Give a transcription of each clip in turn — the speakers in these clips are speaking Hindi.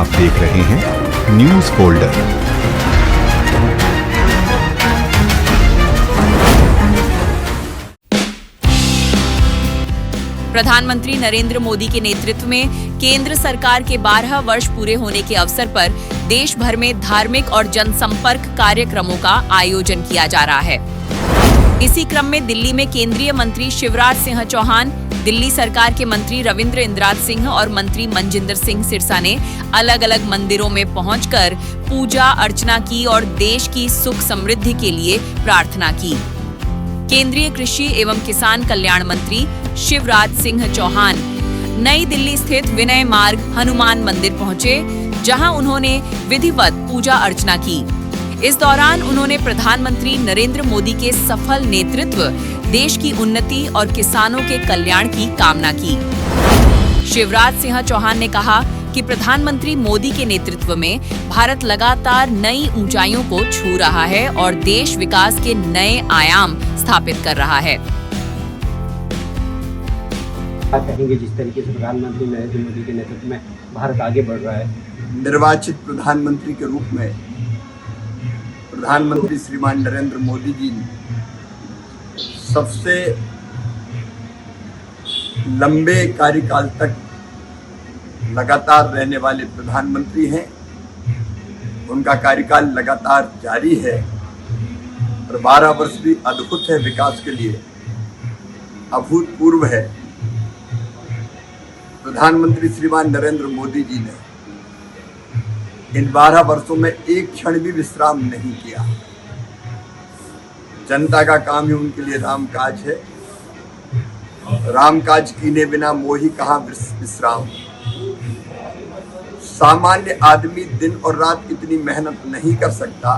आप देख रहे हैं न्यूज फोल्डर। प्रधानमंत्री नरेंद्र मोदी के नेतृत्व में केंद्र सरकार के 12 वर्ष पूरे होने के अवसर पर देश भर में धार्मिक और जनसंपर्क कार्यक्रमों का आयोजन किया जा रहा है। इसी क्रम में दिल्ली में केंद्रीय मंत्री शिवराज सिंह चौहान, दिल्ली सरकार के मंत्री रविंद्र इंद्राज सिंह और मंत्री मनजिंदर सिंह सिरसा ने अलग अलग मंदिरों में पहुंचकर पूजा अर्चना की और देश की सुख समृद्धि के लिए प्रार्थना की। केंद्रीय कृषि एवं किसान कल्याण मंत्री शिवराज सिंह चौहान नई दिल्ली स्थित विनय मार्ग हनुमान मंदिर पहुंचे, जहां उन्होंने विधिवत पूजा अर्चना की। इस दौरान उन्होंने प्रधानमंत्री नरेंद्र मोदी के सफल नेतृत्व, देश की उन्नति और किसानों के कल्याण की कामना की। शिवराज सिंह चौहान ने कहा कि प्रधानमंत्री मोदी के नेतृत्व में भारत लगातार नई ऊंचाइयों को छू रहा है और देश विकास के नए आयाम स्थापित कर रहा है। कहेंगे जिस तरीके से प्रधानमंत्री नरेंद्र मोदी के नेतृत्व में भारत आगे बढ़ रहा है। निर्वाचित प्रधानमंत्री के रूप में प्रधानमंत्री श्रीमान नरेंद्र मोदी जी सबसे लंबे कार्यकाल तक लगातार रहने वाले प्रधानमंत्री हैं। उनका कार्यकाल लगातार जारी है और 12 वर्ष भी अद्भुत है, विकास के लिए अभूतपूर्व है। प्रधानमंत्री श्रीमान नरेंद्र मोदी जी ने इन 12 वर्षों में एक क्षण भी विश्राम नहीं किया। जनता का काम ही उनके लिए रामकाज है। रामकाज कीने बिना मोही कहाँ विश्राम। सामान्य आदमी दिन और रात इतनी मेहनत नहीं कर सकता,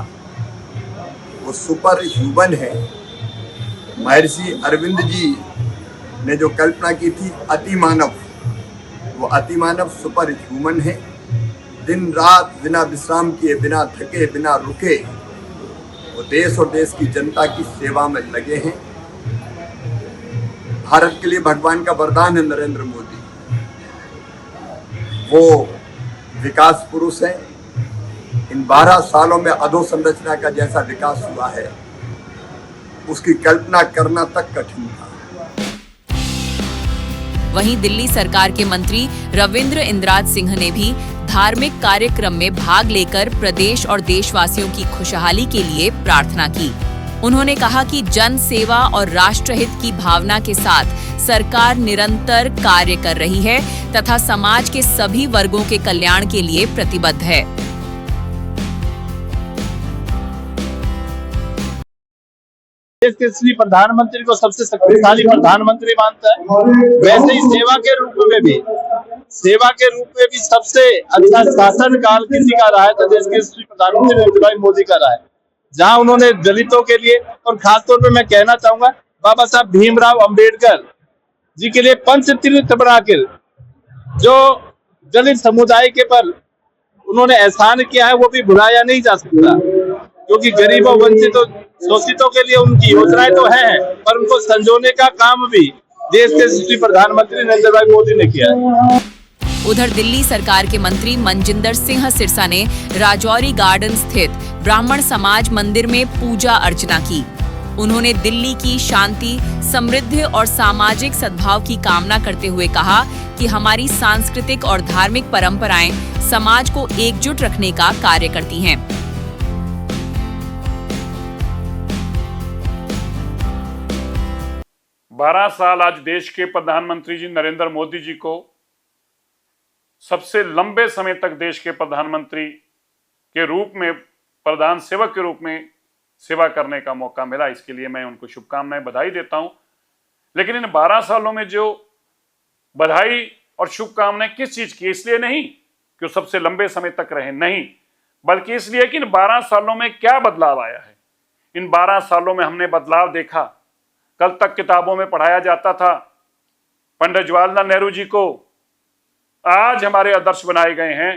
वो सुपर ह्यूमन है। महर्षि अरविंद जी ने जो कल्पना की थी अति मानव, वो अति मानव सुपर ह्यूमन है। दिन रात बिना विश्राम किए, बिना थके, बिना रुके वो देश और देश की जनता की सेवा में लगे हैं। भारत के लिए भगवान का वरदान है नरेंद्र मोदी। वो विकास पुरुष है। इन 12 सालों में अधोसंरचना का जैसा विकास हुआ है, उसकी कल्पना करना तक कठिन था। वहीं दिल्ली सरकार के मंत्री रविंद्र इंद्राज सिंह ने भी धार्मिक कार्यक्रम में भाग लेकर प्रदेश और देशवासियों की खुशहाली के लिए प्रार्थना की। उन्होंने कहा कि जन सेवा और राष्ट्रहित की भावना के साथ सरकार निरंतर कार्य कर रही है तथा समाज के सभी वर्गों के कल्याण के लिए प्रतिबद्ध है। देश के श्री प्रधानमंत्री को सबसे शक्तिशाली प्रधानमंत्री मानता है। वैसे ही सेवा के रूप में भी सबसे अच्छा शासन काल किसी का रहा है तो देश के श्री प्रधानमंत्री नरेंद्र भाई मोदी का रहा है, जहां उन्होंने दलितों के लिए और खासतौर पे मैं कहना चाहूंगा बाबा साहब भीमराव अंबेडकर जी के लिए पंचतीर्थ बनाकर जो दलित समुदाय के पर उन्होंने एहसान किया है, वो भी भुलाया नहीं जा सकता। क्योंकि गरीबों, वंचितों, शोषितों के लिए उनकी योजनाएं तो हैं, पर उनको संजोने का काम भी देश के श्री प्रधानमंत्री नरेंद्र भाई मोदी ने किया है। उधर दिल्ली सरकार के मंत्री मनजिंदर सिंह सिरसा ने राजौरी गार्डन स्थित ब्राह्मण समाज मंदिर में पूजा अर्चना की। उन्होंने दिल्ली की शांति, समृद्धि और सामाजिक सद्भाव की कामना करते हुए कहा कि हमारी सांस्कृतिक और धार्मिक परंपराएं समाज को एकजुट रखने का कार्य करती हैं। 12 साल आज देश के प्रधानमंत्री जी नरेंद्र मोदी जी को सबसे लंबे समय तक देश के प्रधानमंत्री के रूप में, प्रधान सेवक के रूप में सेवा करने का मौका मिला। इसके लिए मैं उनको शुभकामनाएं, बधाई देता हूं। लेकिन इन 12 सालों में जो बधाई और शुभकामनाएं किस चीज की, इसलिए नहीं कि वो सबसे लंबे समय तक रहे, नहीं, बल्कि इसलिए कि इन 12 सालों में क्या बदलाव आया है। इन 12 सालों में हमने बदलाव देखा। कल तक किताबों में पढ़ाया जाता था पंडित जवाहरलाल नेहरू जी को, आज हमारे आदर्श बनाए गए हैं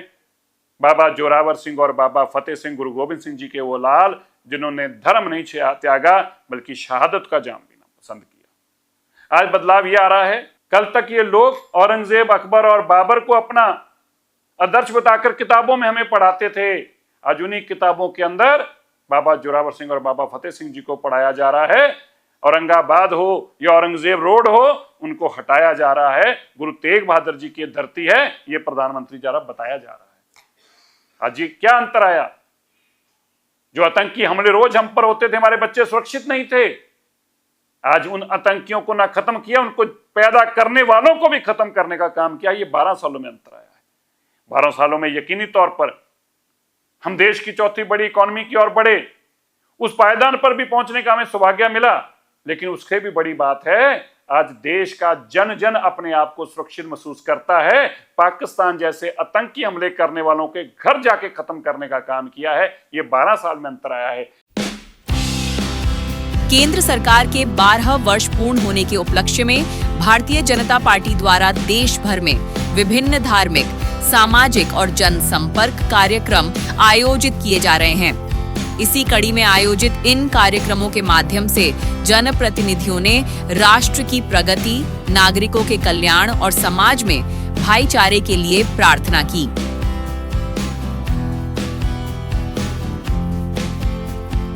बाबा जोरावर सिंह और बाबा फतेह सिंह, गुरु गोविंद सिंह जी के वो लाल जिन्होंने धर्म नहीं त्यागा बल्कि शहादत का जाम पीना पसंद किया। आज बदलाव ये आ रहा है, कल तक ये लोग औरंगजेब, अकबर और बाबर को अपना आदर्श बताकर किताबों में हमें पढ़ाते थे, आज उन्हीं किताबों के अंदर बाबा जोरावर सिंह और बाबा फतेह सिंह जी को पढ़ाया जा रहा है। औरंगाबाद हो या औरंगजेब रोड हो, उनको हटाया जा रहा है। गुरु तेग बहादुर जी की धरती है, ये प्रधानमंत्री द्वारा बताया जा रहा है। आज ये क्या अंतर आया? जो आतंकी हमले रोज हम पर होते थे, हमारे बच्चे सुरक्षित नहीं थे। आज उन आतंकियों को ना खत्म किया, उनको पैदा करने वालों को भी खत्म करने का काम किया। ये 12 सालों में अंतर आया है। 12 सालों में यकीनी तौर पर हम देश की चौथी बड़ी इकोनॉमी की ओर बढ़े। उस पायदान पर भी पहुंचने का हमें सौभाग्य मिला, लेकिन उससे भी बड़ी बात है, आज देश का जन जन अपने आप को सुरक्षित महसूस करता है। पाकिस्तान जैसे आतंकी हमले करने वालों के घर जाके खत्म करने का काम किया है। ये 12 साल में अंतर आया है। केंद्र सरकार के 12 वर्ष पूर्ण होने के उपलक्ष्य में भारतीय जनता पार्टी द्वारा देश भर में विभिन्न धार्मिक, सामाजिक और जनसंपर्क कार्यक्रम आयोजित किए जा रहे हैं। इसी कड़ी में आयोजित इन कार्यक्रमों के माध्यम से जनप्रतिनिधियों ने राष्ट्र की प्रगति, नागरिकों के कल्याण और समाज में भाईचारे के लिए प्रार्थना की।